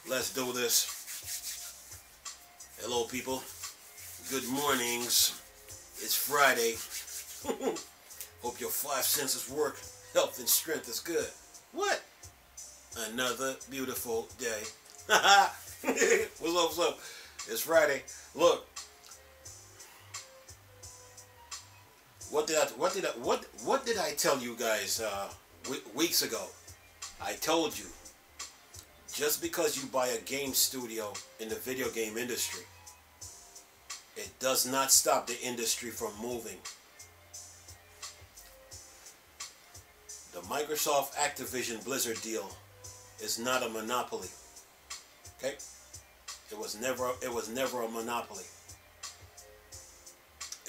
Let's do this. Hello, people. Good mornings. It's Friday. Hope your five senses work. Health and strength is good. What? Another beautiful day. What's up? What's up? It's Friday. Look. What did I tell you guys weeks ago? I told you, just because you buy a game studio in the video game industry, it does not stop the industry from moving. The Microsoft Activision Blizzard deal is not a monopoly. Okay? It was never a monopoly.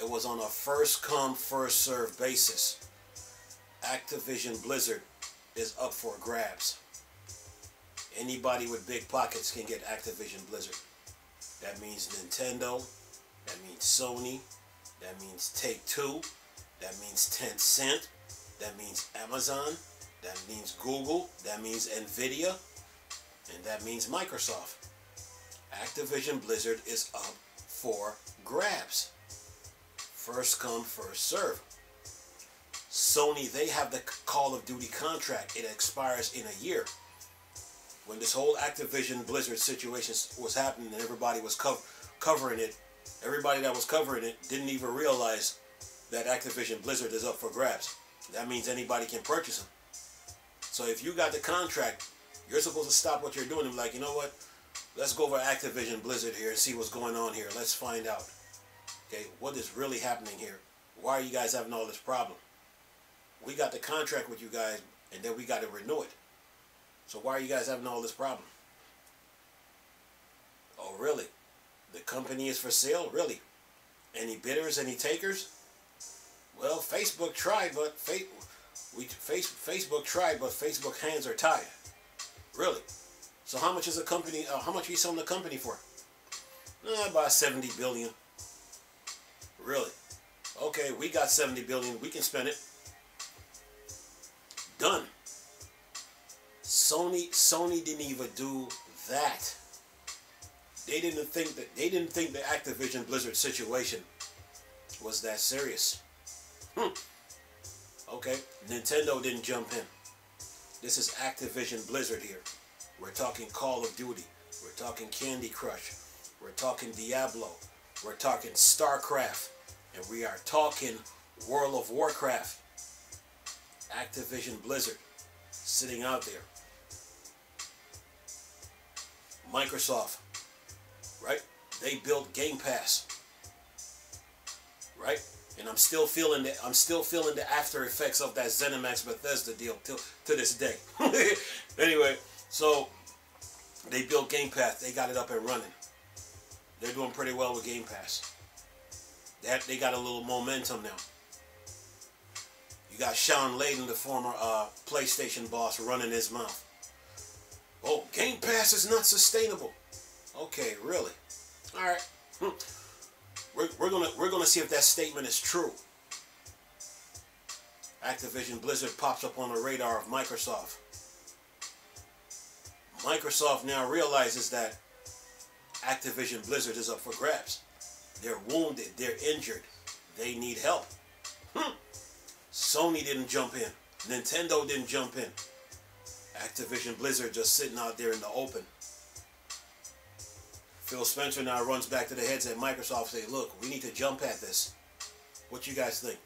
It was on a first come, first served basis. Activision Blizzard is up for grabs. Anybody with big pockets can get Activision Blizzard. That means Nintendo, that means Sony, that means Take-Two, that means Tencent, that means Amazon, that means Google, that means Nvidia, and that means Microsoft. Activision Blizzard is up for grabs. First come, first serve. Sony, they have the Call of Duty contract. It expires in a year. When this whole Activision Blizzard situation was happening and everybody was covering it, everybody that was covering it didn't even realize that Activision Blizzard is up for grabs. That means anybody can purchase them. So if you got the contract, you're supposed to stop what you're doing and be like, you know what? Let's go over Activision Blizzard here and see what's going on here. Let's find out. Okay, what is really happening here? Why are you guys having all this problem? We got the contract with you guys, and then we got to renew it. So why are you guys having all this problem? Oh, really? The company is for sale? Really? Any bidders? Any takers? Well, Facebook tried, but Facebook tried, but Facebook hands are tied. Really? So how much is a company? How much are you selling the company for? About $70 billion. Really? Okay, we got $70 billion. We can spend it. Done. Sony didn't even do that. They didn't think the Activision Blizzard situation was that serious. Okay, Nintendo didn't jump in. This is Activision Blizzard here. We're talking Call of Duty. We're talking Candy Crush. We're talking Diablo. We're talking StarCraft. And we are talking World of Warcraft. Activision Blizzard sitting out there. Microsoft, right? They built Game Pass, right? And I'm still feeling the after effects of that ZeniMax Bethesda deal to this day. Anyway, so they built Game Pass. They got it up and running. They're doing pretty well with Game Pass. They got a little momentum now. You got Sean Layden, the former PlayStation boss, running his mouth. Oh, Game Pass is not sustainable. Okay, really? All right. We're gonna see if that statement is true. Activision Blizzard pops up on the radar of Microsoft. Microsoft now realizes that Activision Blizzard is up for grabs. They're wounded. They're injured. They need help. Sony didn't jump in. Nintendo didn't jump in. Activision Blizzard just sitting out there in the open. Phil Spencer now runs back to the heads at Microsoft and say, look, we need to jump at this. What you guys think?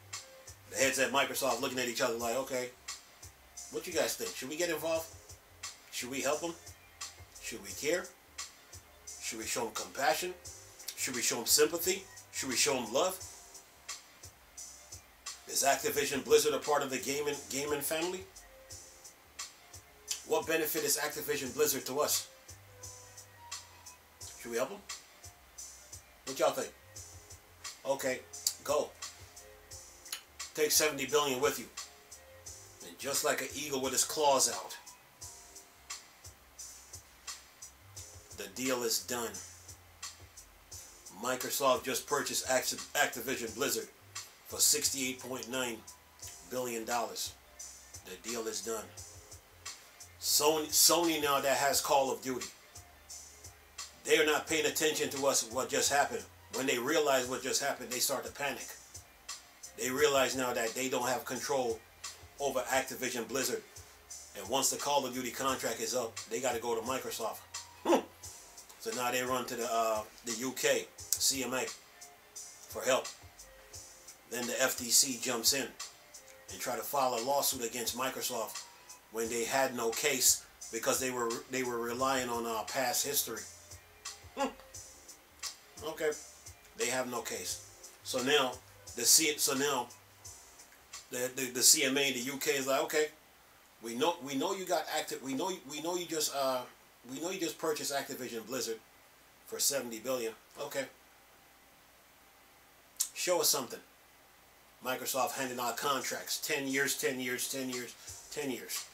The heads at Microsoft looking at each other like, okay, what you guys think? Should we get involved? Should we help them? Should we care? Should we show them compassion? Should we show them sympathy? Should we show them love? Is Activision Blizzard a part of the gaming family? What benefit is Activision Blizzard to us? Should we help them? What y'all think? Okay, go. Take $70 billion with you. And just like an eagle with his claws out, the deal is done. Microsoft just purchased Activision Blizzard for $68.9 billion. The deal is done. Sony now that has Call of Duty, they are not paying attention to what just happened. When they realize what just happened, they start to panic. They realize now that they don't have control over Activision Blizzard. And once the Call of Duty contract is up, they got to go to Microsoft. So now they run to the UK, CMA, for help. Then the FTC jumps in and try to file a lawsuit against Microsoft when they had no case because they were relying on past history. Okay, they have no case. So now the CMA in the UK is like, okay, we know you got we know you just purchased Activision Blizzard for $70 billion. Okay, show us something. Microsoft handing out contracts, 10 years, 10 years, 10 years, 10 years.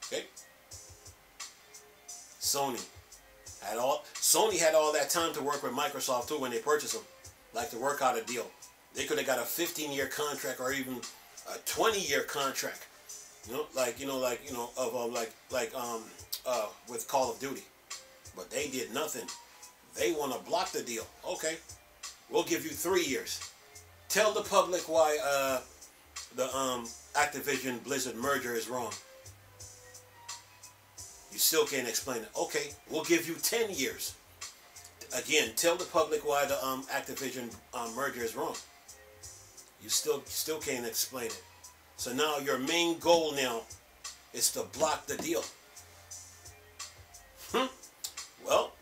Okay. Sony had all that time to work with Microsoft too when they purchased them, like to work out a deal. They could have got a 15-year contract or even a 20-year contract. With Call of Duty, but they did nothing. They want to block the deal. Okay, we'll give you 3 years. Tell the public why the Activision Blizzard merger is wrong. You still can't explain it. Okay, we'll give you 10 years. Again, tell the public why the Activision merger is wrong. You still can't explain it. So now your main goal now is to block the deal. Well,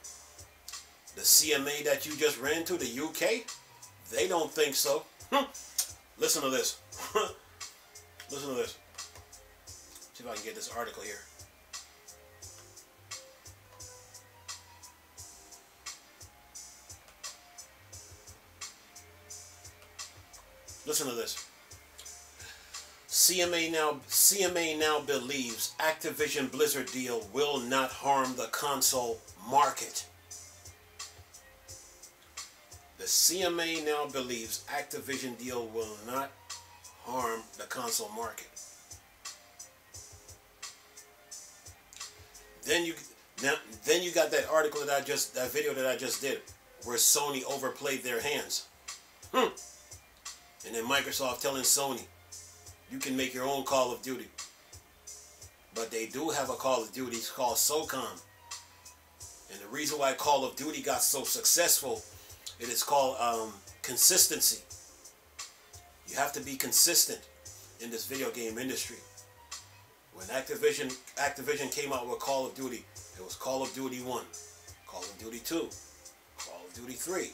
the CMA that you just ran to, the UK, they don't think so. Listen to this. Listen to this. See if I can get this article here. Listen to this. CMA now believes Activision Blizzard deal will not harm the console market. The CMA now believes Activision deal will not harm the console market. Then you got that article that video that I just did, where Sony overplayed their hands. And then Microsoft telling Sony, you can make your own Call of Duty. But they do have a Call of Duty called SOCOM. And the reason why Call of Duty got so successful, it is called consistency. You have to be consistent in this video game industry. When Activision came out with Call of Duty, it was Call of Duty 1, Call of Duty 2, Call of Duty 3.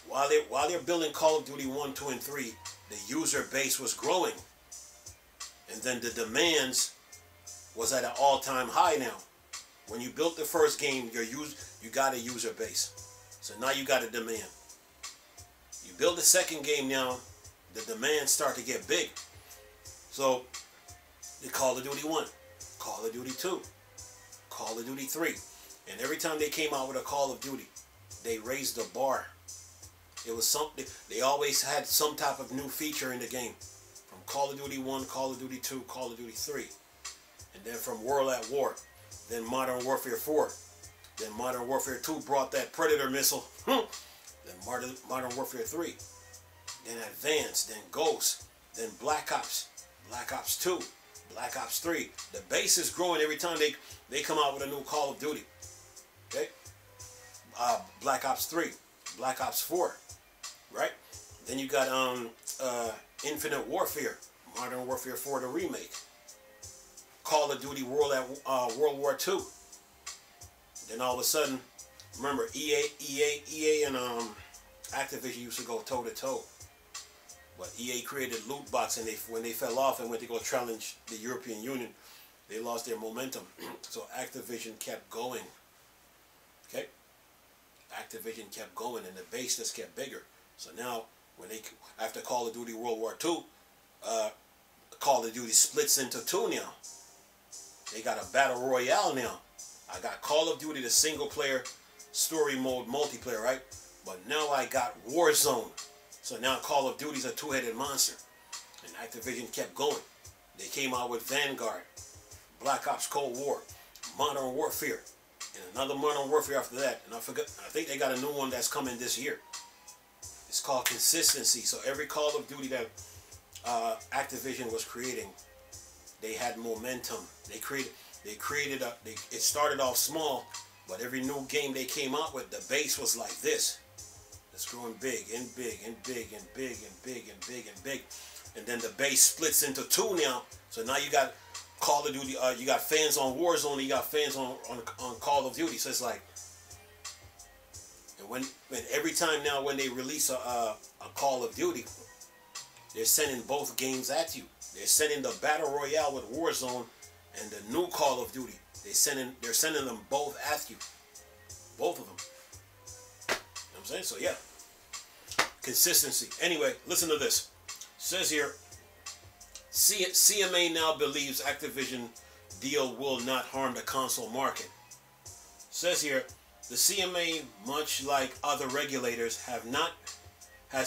While they're building Call of Duty 1, 2, and 3, the user base was growing. And then the demands was at an all-time high now. When you built the first game, you got a user base. So now you got a demand. You build the second game now, the demands start to get big. So the Call of Duty 1, Call of Duty 2, Call of Duty 3. And every time they came out with a Call of Duty, they raised the bar. It was something, they always had some type of new feature in the game. From Call of Duty 1, Call of Duty 2, Call of Duty 3. And then from World at War, then Modern Warfare 4. Then Modern Warfare 2 brought that Predator missile. Then Modern Warfare 3. Then Advanced, then Ghost, then Black Ops, Black Ops 2, Black Ops 3. The base is growing every time they come out with a new Call of Duty. Okay? Black Ops 3, Black Ops 4. Right? Then you got Infinite Warfare, Modern Warfare 4 the remake. Call of Duty World War II. Then all of a sudden, remember EA and Activision used to go toe to toe. But EA created loot box, and when they fell off and went to go challenge the European Union, they lost their momentum. So Activision kept going. Okay? Activision kept going, and the base just kept bigger. So now, after Call of Duty World War II, Call of Duty splits into two now. They got a battle royale now. I got Call of Duty, the single player story mode multiplayer, right? But now I got Warzone. So now Call of Duty's a two-headed monster. And Activision kept going. They came out with Vanguard. Black Ops Cold War, Modern Warfare, and another Modern Warfare after that. And I think they got a new one that's coming this year. It's called Consistency. So every Call of Duty that Activision was creating, they had momentum. It started off small, but every new game they came out with, the base was like this. It's growing big and big and big and big and big and big and big. And then the base splits into two now. So now you got Call of Duty, you got fans on Warzone, you got fans on Call of Duty. So it's like, and when every time now when they release a Call of Duty, they're sending both games at you. They're sending the Battle Royale with Warzone and the new Call of Duty. They're sending them both at you. Both of them. You know what I'm saying? So yeah. Consistency. Anyway, listen to this. It says here, CMA now believes Activision deal will not harm the console market. It says here, the CMA, much like other regulators, has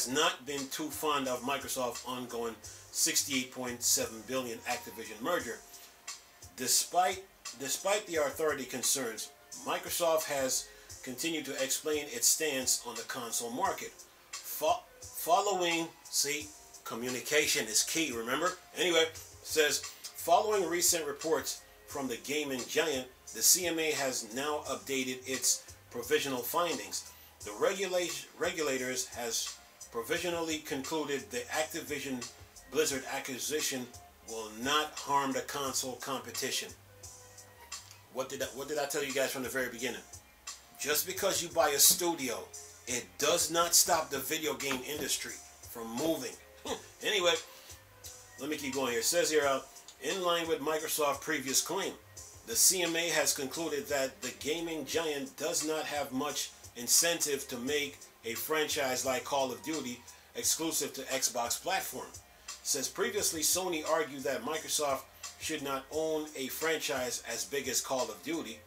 not been too fond of Microsoft's ongoing $68.7 billion Activision merger. Despite the authority concerns, Microsoft has continued to explain its stance on the console market. Following, see, communication is key, remember? Anyway, it says, following recent reports from the gaming giant, the CMA has now updated its provisional findings. The regulators has provisionally concluded the Activision Blizzard acquisition will not harm the console competition. What did I tell you guys from the very beginning? Just because you buy a studio, it does not stop the video game industry from moving. Anyway, let me keep going here. It says here, in line with Microsoft's previous claim, the CMA has concluded that the gaming giant does not have much incentive to make a franchise like Call of Duty exclusive to Xbox platform. It says previously Sony argued that Microsoft should not own a franchise as big as Call of Duty.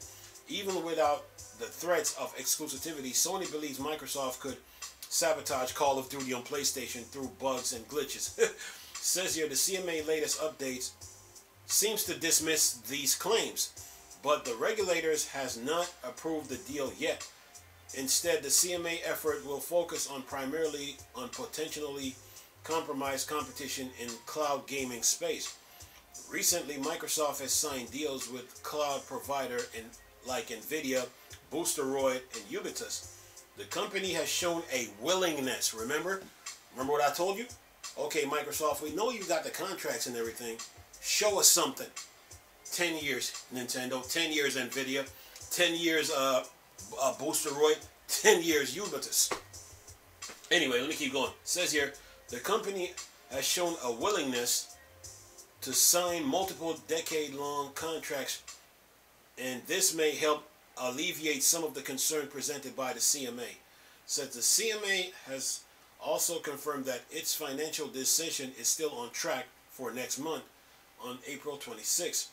Even without the threats of exclusivity, Sony believes Microsoft could sabotage Call of Duty on PlayStation through bugs and glitches. Says here the CMA latest updates seems to dismiss these claims, but the regulators has not approved the deal yet. Instead, the CMA effort will focus on primarily on potentially compromised competition in cloud gaming space. Recently, Microsoft has signed deals with cloud provider like Nvidia, Boosteroid, and Ubisoft. The company has shown a willingness. Remember what I told you? Okay, Microsoft, we know you got the contracts and everything. Show us something. 10 years Nintendo, 10 years Nvidia, 10 years Boosteroid, 10 years Ubisoft. Anyway, let me keep going. It says here, the company has shown a willingness to sign multiple decade-long contracts, and this may help alleviate some of the concern presented by the CMA. Says the CMA has also confirmed that its financial decision is still on track for next month on April 26.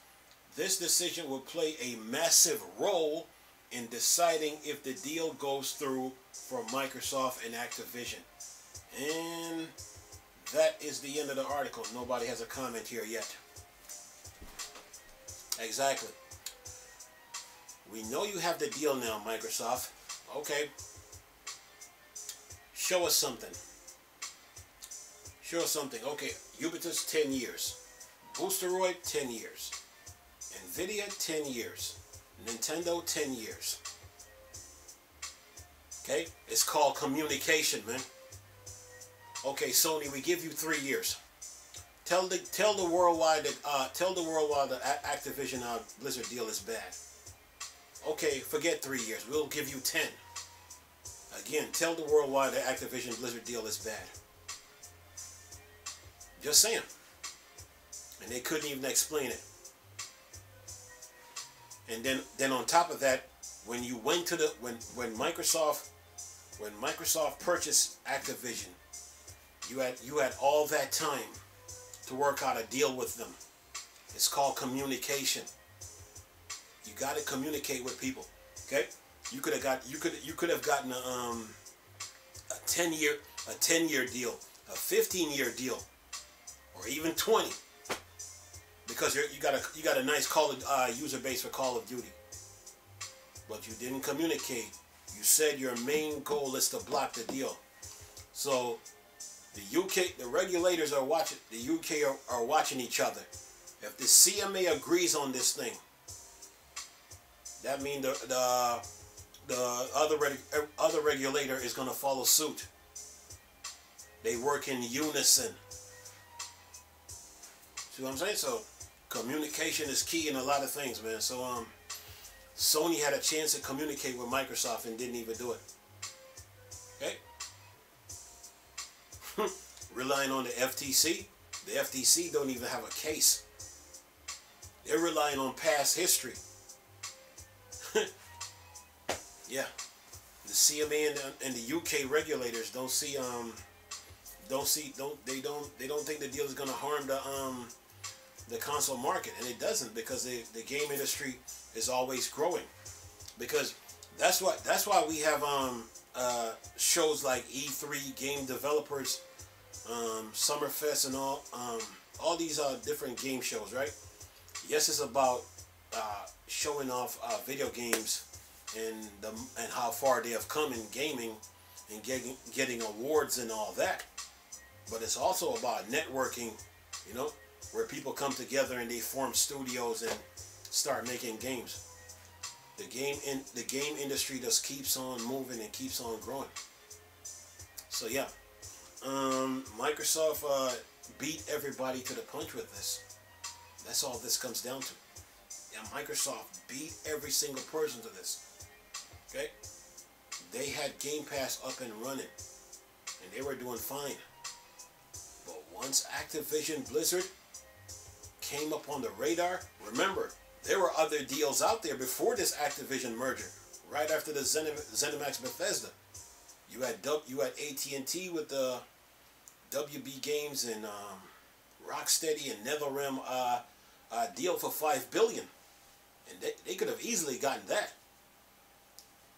This decision will play a massive role in deciding if the deal goes through for Microsoft and Activision. And that is the end of the article. Nobody has a comment here yet. Exactly. We know you have the deal now, Microsoft. Okay. Show us something. Show us something. Okay, Ubisoft 10 years. Boosteroid 10 years. Nvidia 10 years. Nintendo 10 years. Okay? It's called communication, man. Okay, Sony, we give you 3 years. Tell the world why the Activision Blizzard deal is bad. Okay, forget 3 years. We'll give you 10. Again, tell the world why the Activision Blizzard deal is bad. Just saying. And they couldn't even explain it. And then on top of that, when you went to the when Microsoft purchased Activision, you had all that time to work out a deal with them. It's called communication. You got to communicate with people. Okay? You could have gotten a 10-year deal, a 15-year deal, or even 20. because you got a nice user base for Call of Duty, but you didn't communicate. You said your main goal is to block the deal. So the regulators are watching. The UK are watching each other. If the CMA agrees on this thing, that means the other regulator is going to follow suit. They work in unison. See what I'm saying? So communication is key in a lot of things, man. So Sony had a chance to communicate with Microsoft and didn't even do it. Okay? Relying on the FTC. The FTC don't even have a case. They're relying on past history. Yeah. The CMA and the UK regulators don't think the deal is going to harm the console market, and it doesn't, because the game industry is always growing. Because that's why we have shows like E3, Game Developers, Summerfest, and all these different game shows, right? Yes, it's about showing off video games and how far they have come in gaming and getting awards and all that. But it's also about networking, you know, where people come together and they form studios and start making games. The game industry just keeps on moving and keeps on growing. So yeah, Microsoft beat everybody to the punch with this. That's all this comes down to. Yeah, Microsoft beat every single person to this. Okay, they had Game Pass up and running, and they were doing fine. But once Activision Blizzard came up on the radar, remember, there were other deals out there before this Activision merger. Right after the ZeniMax Bethesda, you had AT&T with the WB Games and Rocksteady and NetherRealm deal for $5 billion, and they could have easily gotten that.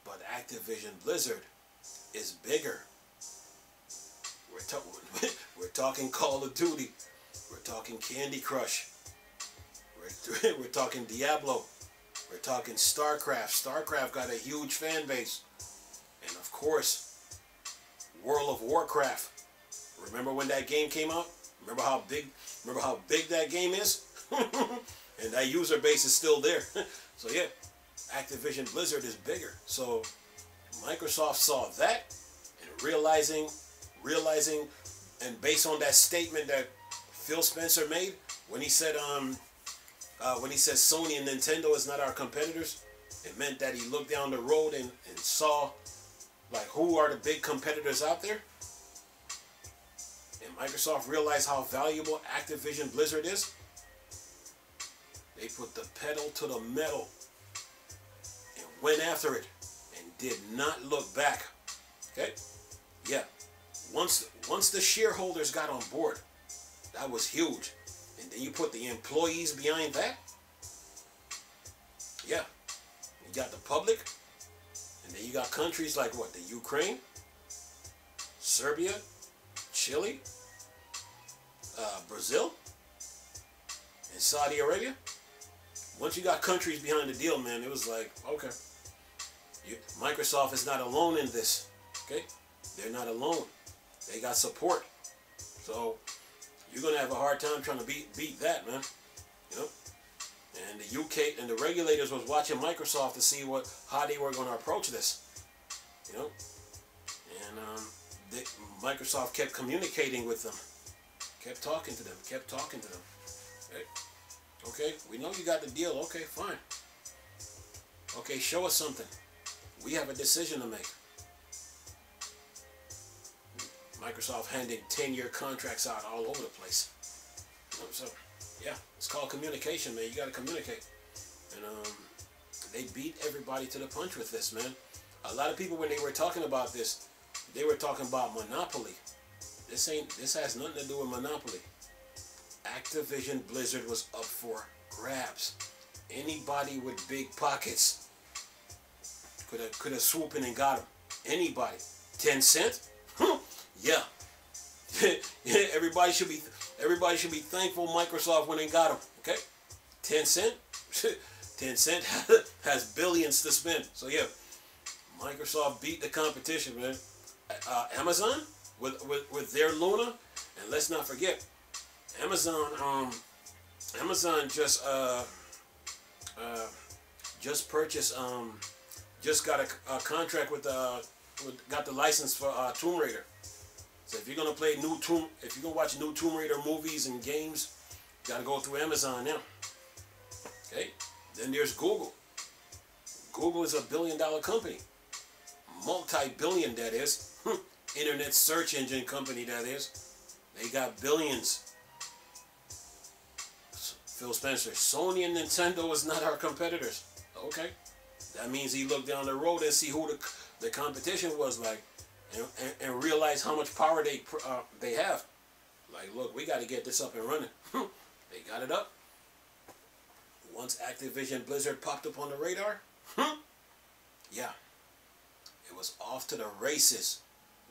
But Activision Blizzard is bigger. We're talking Call of Duty. We're talking Candy Crush. We're talking Diablo. We're talking StarCraft. StarCraft got a huge fan base. And of course, World of Warcraft. Remember when that game came out? Remember how big that game is? And that user base is still there. So yeah, Activision Blizzard is bigger. So Microsoft saw that and realizing and based on that statement that Phil Spencer made when he said Sony and Nintendo is not our competitors, it meant that he looked down the road and saw like who are the big competitors out there. And Microsoft realized how valuable Activision Blizzard is. They put the pedal to the metal and went after it and did not look back. Okay? Yeah. Once the shareholders got on board, that was huge. And then you put the employees behind that. Yeah. You got the public. And then you got countries like what? The Ukraine, Serbia, Chile, Brazil, and Saudi Arabia. Once you got countries behind the deal, man, it was like, okay, Microsoft is not alone in this. Okay? They're not alone. They got support. So you're going to have a hard time trying to beat that, man. You know? And the UK and the regulators was watching Microsoft to see how they were going to approach this. You know? And Microsoft kept communicating with them. Kept talking to them. Okay? Okay, we know you got the deal. Okay, fine. Okay, show us something. We have a decision to make. Microsoft handing 10-year contracts out all over the place. So, yeah, it's called communication, man. You got to communicate. And they beat everybody to the punch with this, man. A lot of people, when they were talking about this, they were talking about monopoly. This has nothing to do with monopoly. Activision Blizzard was up for grabs. Anybody with big pockets could have swooped in and got them. Anybody. 10 cents? Yeah. Everybody should be thankful Microsoft went and got them. Okay, 10 cent. 10 cent has billions to spend. So yeah, Microsoft beat the competition, man. Amazon with their Luna, and let's not forget, Amazon just purchased just got a contract with got the license for Tomb Raider. So if you're gonna if you're gonna watch new Tomb Raider movies and games, you gotta go through Amazon now. Okay. Then there's Google. Google is a billion-dollar company, multi-billion that is. Internet search engine company that is. They got billions. Phil Spencer, Sony and Nintendo is not our competitors. Okay. That means he looked down the road and see who the competition was like, and realize how much power they have. Like, look, we got to get this up and running. They got it up. Once Activision Blizzard popped up on the radar, yeah, it was off to the races,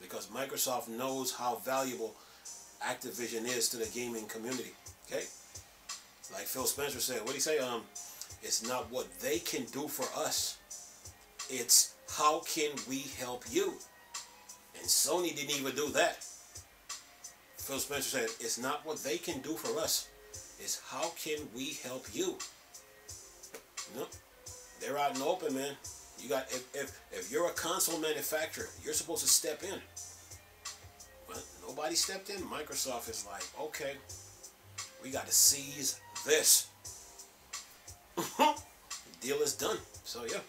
because Microsoft knows how valuable Activision is to the gaming community. Okay, like Phil Spencer said, what did he say? It's not what they can do for us, it's how can we help you. And Sony didn't even do that. Phil Spencer said, it's not what they can do for us, it's how can we help you. You know, they're out in the open, man. You got if you're a console manufacturer, you're supposed to step in. Well, nobody stepped in. Microsoft is like, okay, we got to seize this. The deal is done. So yeah,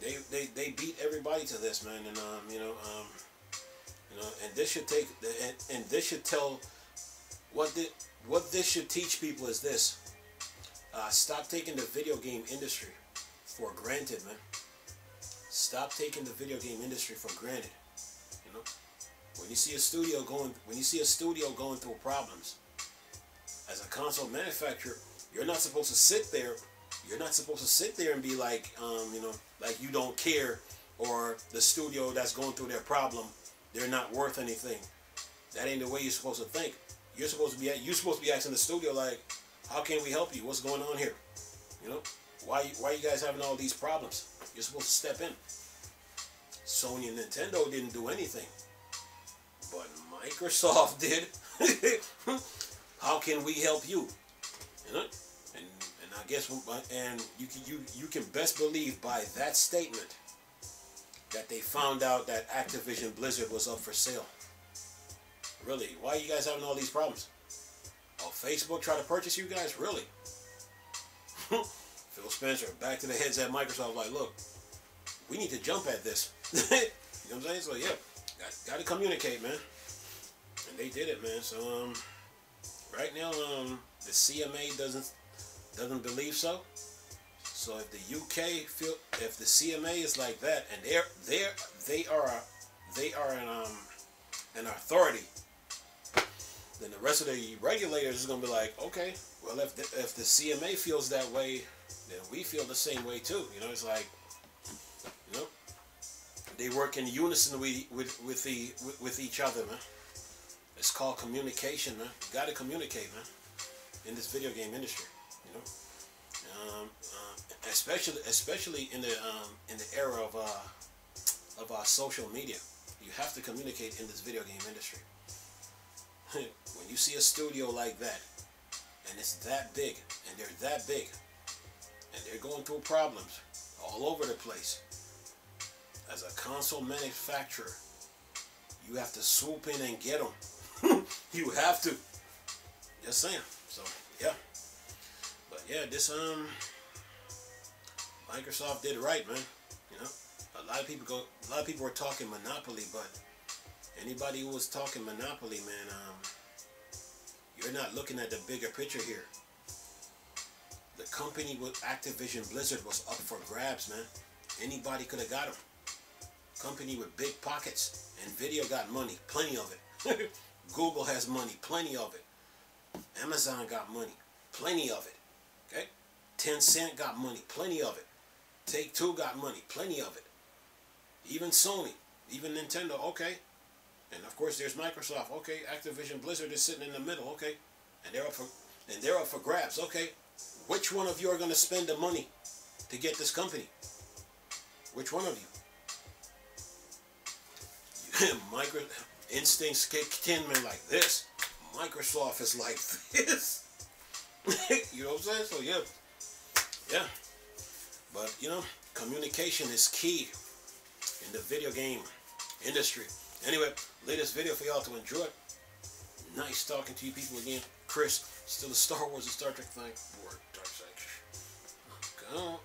they beat everybody to this, man, and and this should take and this should tell what this should teach people is this. Stop taking the video game industry for granted, man. Stop taking the video game industry for granted. You know, when you see a studio going through problems, as a console manufacturer, you're not supposed to sit there. You're not supposed to sit there and be like, like you don't care, or the studio that's going through their problem, they're not worth anything. That ain't the way you're supposed to think. You're supposed to be asking the studio, like, how can we help you? What's going on here? You know, why you guys having all these problems? You're supposed to step in. Sony and Nintendo didn't do anything, but Microsoft did. How can we help you? You know, and I guess, and you can best believe by that statement that they found out that Activision Blizzard was up for sale. Really, why are you guys having all these problems? Oh, Facebook tried to purchase you guys? Really? Phil Spencer, back to the heads at Microsoft, like, look, we need to jump at this. You know what I'm saying? So yeah, got to communicate, man. And they did it, man. So right now, the CMA doesn't believe so. So if the UK if the CMA is like that, and they are an authority, then the rest of the regulators is gonna be like, okay, well, if the CMA feels that way, then we feel the same way too. You know, it's like, you know, they work in unison with each other, man. It's called communication, man. You got to communicate, man, in this video game industry. You know, especially in the era of social media, you have to communicate in this video game industry. When you see a studio like that, and it's that big, and they're that big, and they're going through problems all over the place, as a console manufacturer, you have to swoop in and get them. You have to. Just saying. So yeah, but yeah, this Microsoft did right, man. You know, a lot of people were talking monopoly, but anybody who was talking monopoly, man, you're not looking at the bigger picture here. The company with Activision Blizzard was up for grabs, man. Anybody could have got them. Company with big pockets. Nvidia got money, plenty of it. Google has money, plenty of it. Amazon got money, plenty of it. Okay? 10 Cent got money, plenty of it. Take-Two got money, plenty of it. Even Sony, even Nintendo, okay. And of course there's Microsoft, okay. Activision Blizzard is sitting in the middle, okay. And and they're up for grabs. Okay, which one of you are going to spend the money to get this company? Which one of you? Micro instincts kick in, man, like this. Microsoft is like this. You know what I'm saying? So yeah. But you know, communication is key in the video game industry. Anyway, latest video for y'all to enjoy. Nice talking to you people again. Chris, still a Star Wars and Star Trek thing. Board, dark side. Come on.